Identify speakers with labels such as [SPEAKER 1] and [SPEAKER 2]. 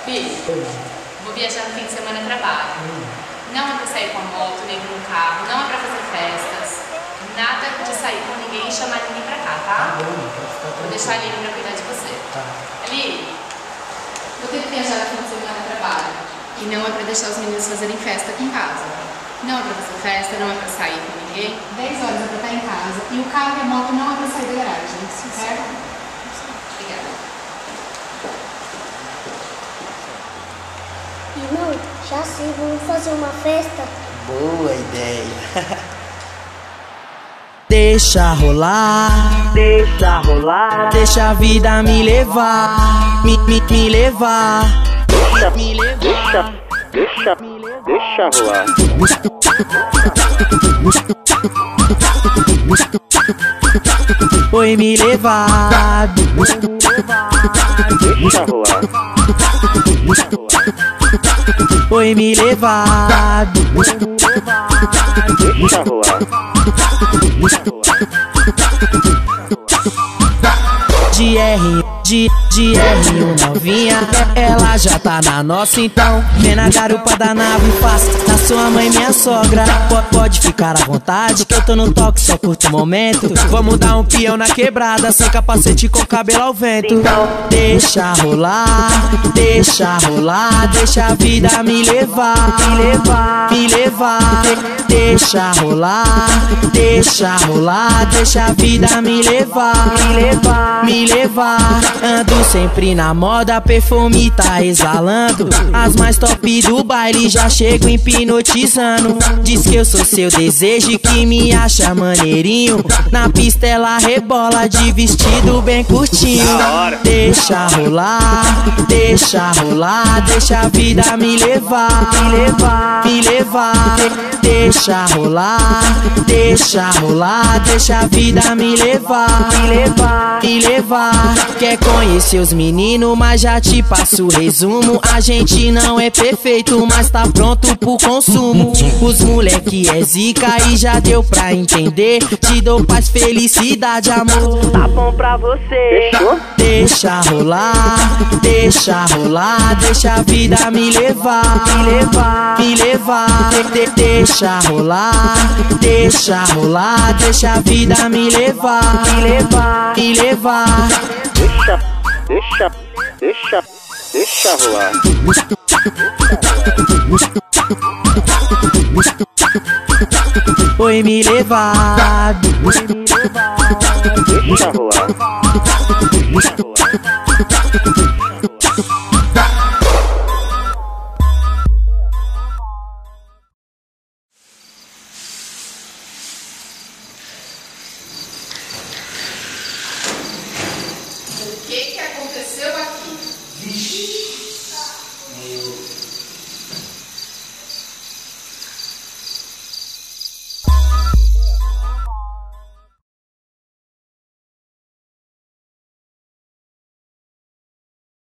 [SPEAKER 1] Filho, vou viajar no fim de semana a trabalho. Não é pra sair com a moto, nem com o carro, não é pra fazer festas. Nada de sair com ninguém e chamar ninguém pra cá, tá? Vou deixar a Aline pra cuidar de você. Aline, vou ter que viajar no fim de semana a trabalho. E não é pra deixar os meninos fazerem festa aqui em casa. Não é pra fazer festa, não é pra sair com ninguém. 10 horas é pra estar em casa. E o carro e a moto não é pra sair da garagem, certo? Obrigada.
[SPEAKER 2] Irmão, já sei, vamos fazer uma festa?
[SPEAKER 3] Boa ideia.
[SPEAKER 4] Deixa rolar, deixa rolar, deixa a vida me levar, me levar, me levar,
[SPEAKER 3] Deixa rolar.
[SPEAKER 4] Foi me levar,
[SPEAKER 3] Deixa rolar.
[SPEAKER 4] foi me levar,
[SPEAKER 3] Deixa rolar.
[SPEAKER 4] de R1 novinha, ela já tá na nossa então. Vem na garupa da nave, faça na sua mãe minha sogra. Pode ficar à vontade que eu tô no toque, só curto o momento. Vamos dar um peão na quebrada, sem capacete com cabelo ao vento. Deixa rolar, deixa rolar, deixa a vida me levar, me levar. Deixa rolar, deixa rolar, deixa a vida me levar, me levar. Ando sempre na moda, perfume tá exalando. As mais top do baile já chego hipnotizando. Diz que eu sou seu desejo e que me acha maneirinho. Na pista ela rebola de vestido bem curtinho. Deixa rolar, deixa rolar, deixa a vida me levar, me levar. Deixa rolar, deixa rolar, deixa a vida me levar, me levar. Quer conhecer os meninos, mas já te passo o resumo. A gente não é perfeito, mas tá pronto pro consumo. Os moleque é zica e já deu pra entender. Te dou paz, felicidade, amor. Tá bom pra você. Deixa rolar, deixa rolar, deixa a vida me levar, me levar. Deixa rolar, deixa rolar, deixa a vida me levar, me levar.
[SPEAKER 3] Deixa rolar.
[SPEAKER 4] Foi me levar,
[SPEAKER 3] Deixa rolar.
[SPEAKER 1] O que aconteceu aqui?
[SPEAKER 5] Vixe,